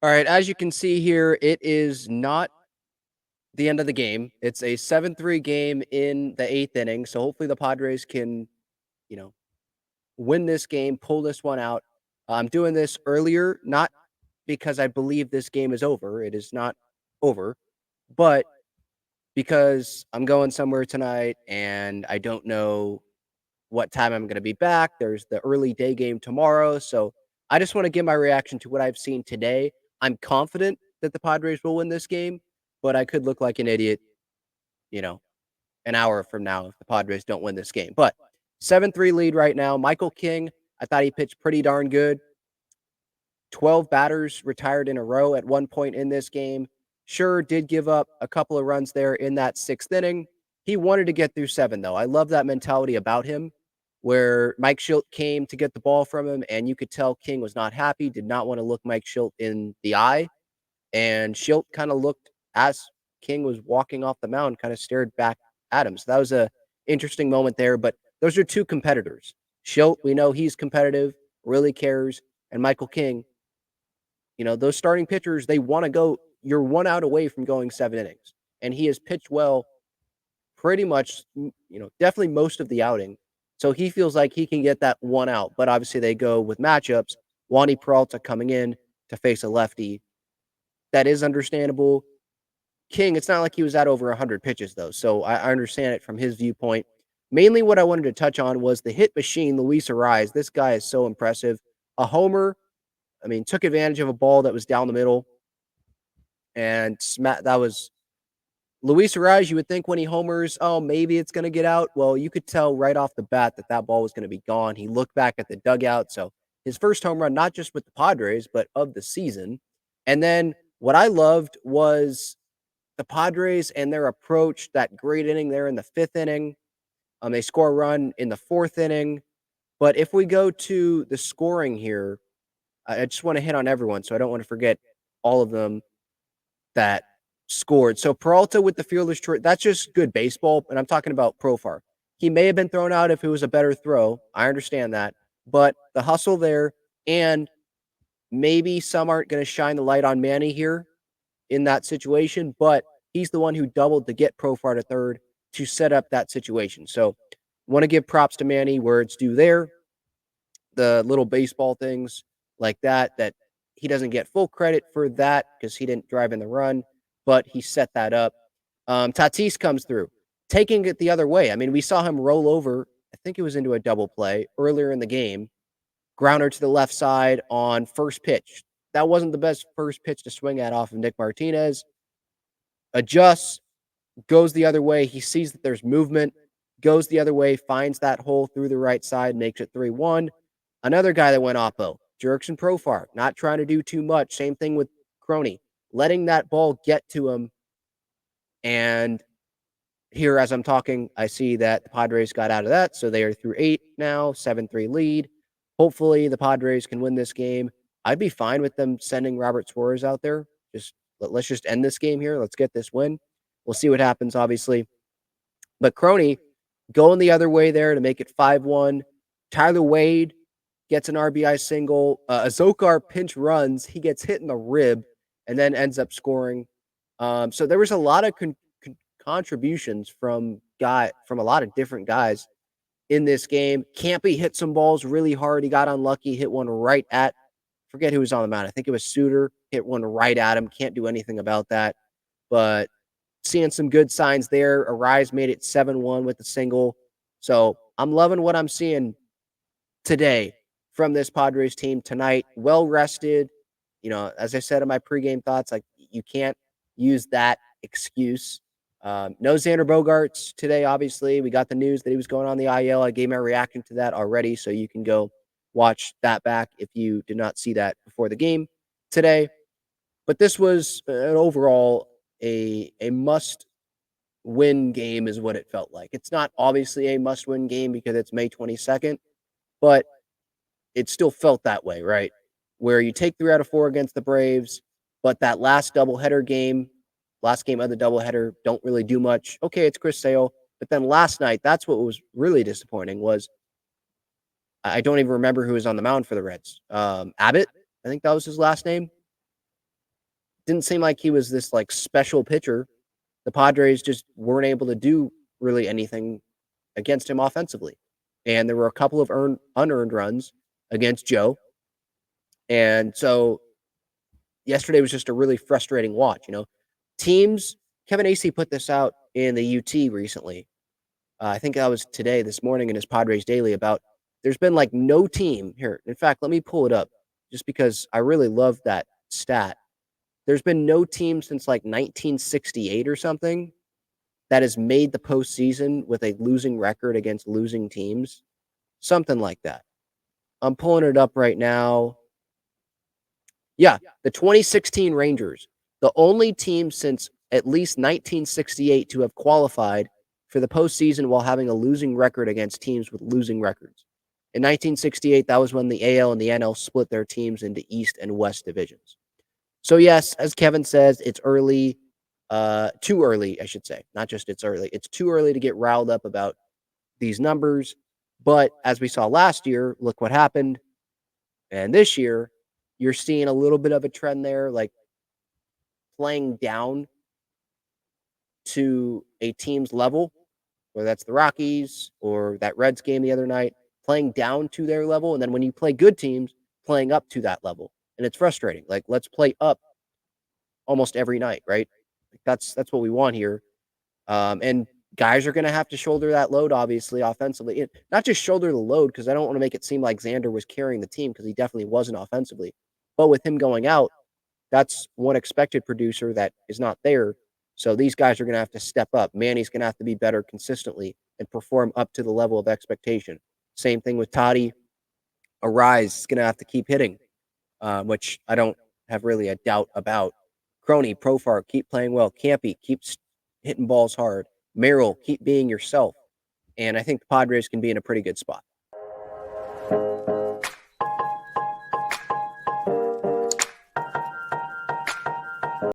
All right, as you can see here, it is not the end of the game. It's a 7-3 game in the 8th inning, so hopefully the Padres can, you know, win this game, pull this one out. I'm doing this earlier, not because I believe this game is over. It is not over, but because I'm going somewhere tonight and I don't know what time I'm going to be back. There's the early day game tomorrow. So I just want to give my reaction to what I've seen today. I'm confident that the Padres will win this game, but I could look like an idiot, you know, an hour from now if the Padres don't win this game. But 7-3 lead right now. Michael King, I thought he pitched pretty darn good. 12 batters retired in a row at one point in this game. Sure, did give up a couple of runs there in that 6th inning. He wanted to get through 7, though. I love that mentality about him, where Mike Schilt came to get the ball from him, and you could tell King was not happy, did not want to look Mike Schilt in the eye. And Schilt kind of looked, as King was walking off the mound, kind of stared back at him. So that was a interesting moment there. But those are two competitors. Schilt, we know he's competitive, really cares, and Michael King, those starting pitchers, they want to go. You're 1 out away from going 7 innings, and he has pitched well pretty much, definitely most of the outing. So he feels like he can get that 1 out, but obviously they go with matchups. Wandy Peralta coming in to face a lefty. That is understandable. King, it's not like he was at over 100 pitches, though, so I understand it from his viewpoint. Mainly what I wanted to touch on was the hit machine, Luis Ariz. This guy is so impressive. A homer, took advantage of a ball that was down the middle, and that was Luis Ariz. You would think when he homers, oh, maybe it's going to get out. Well, you could tell right off the bat that that ball was going to be gone. He looked back at the dugout. So his first home run, not just with the Padres, but of the season. And then what I loved was the Padres and their approach, that great inning there in the 5th inning. They score a run in the 4th inning. But if we go to the scoring here, I just want to hit on everyone, so I don't want to forget all of them that scored. So Peralta with the fielder's choice, that's just good baseball, and I'm talking about Profar. He may have been thrown out if it was a better throw. I understand that. But the hustle there, and maybe some aren't going to shine the light on Manny here in that situation, but he's the one who doubled to get Profar to third to set up that situation. So want to give props to Manny where it's due there. The little baseball things like that he doesn't get full credit for that because he didn't drive in the run, but he set that up. Tatis comes through, taking it the other way. We saw him roll over, I think it was into a double play earlier in the game, grounder to the left side on first pitch. That wasn't the best first pitch to swing at off of Nick Martinez. Adjusts, goes the other way. He sees that there's movement, goes the other way, finds that hole through the right side, makes it 3-1. Another guy that went oppo, Jurickson Profar, not trying to do too much. Same thing with Crony, letting that ball get to him. And here, as I'm talking, I see that the Padres got out of that, so they are through 8 now, 7-3 lead. Hopefully, the Padres can win this game. I'd be fine with them sending Robert Suarez out there. Let's just end this game here. Let's get this win. We'll see what happens, obviously. But Crony going the other way there to make it 5-1. Tyler Wade gets an RBI single. Azokar pinch runs. He gets hit in the rib and then ends up scoring. So there was a lot of contributions from a lot of different guys in this game. Campy hit some balls really hard. He got unlucky, hit one right at, forget who was on the mound. I think it was Suter. Hit one right at him. Can't do anything about that. But seeing some good signs there. Ariz made it 7-1 with the single. So I'm loving what I'm seeing today from this Padres team tonight. Well rested. As I said in my pregame thoughts, like you can't use that excuse. No Xander Bogaerts today, obviously. We got the news that he was going on the IL. I gave my reaction to that already, so you can go watch that back if you did not see that before the game today. But this was an overall a must-win game is what it felt like. It's not obviously a must-win game because it's May 22nd, but it still felt that way, right? Where you take 3 out of 4 against the Braves, but that last game of the doubleheader, don't really do much. Okay, it's Chris Sale, but then last night, that's what was really disappointing was I don't even remember who was on the mound for the Reds. Abbott, I think that was his last name. didn't seem like he was this like special pitcher. The Padres just weren't able to do really anything against him offensively. And there were a couple of unearned runs against Joe. And so yesterday was just a really frustrating watch. Teams, Kevin Acee put this out in the UT recently. I think that was today, this morning in his Padres Daily about there's been like no team here. In fact, let me pull it up just because I really love that stat. There's been no team since like 1968 or something that has made the postseason with a losing record against losing teams. Something like that. I'm pulling it up right now. Yeah, the 2016 Rangers, the only team since at least 1968 to have qualified for the postseason while having a losing record against teams with losing records. In 1968, that was when the AL and the NL split their teams into East and West divisions. So yes, as Kevin says, it's early, too early, I should say. Not just it's early. It's too early to get riled up about these numbers. But as we saw last year, look what happened. And this year, you're seeing a little bit of a trend there, like playing down to a team's level, whether that's the Rockies or that Reds game the other night, playing down to their level. And then when you play good teams, playing up to that level. And it's frustrating. Like, let's play up almost every night, right? Like, that's what we want here. And guys are going to have to shoulder that load, obviously, offensively. Not just shoulder the load, because I don't want to make it seem like Xander was carrying the team, because he definitely wasn't offensively. But with him going out, that's one expected producer that is not there. So these guys are going to have to step up. Manny's going to have to be better consistently and perform up to the level of expectation. Same thing with Toddy. Arise is going to have to keep hitting, which I don't have really a doubt about. Crony, Profar, keep playing well. Campy, keep hitting balls hard. Merrill, keep being yourself. And I think the Padres can be in a pretty good spot.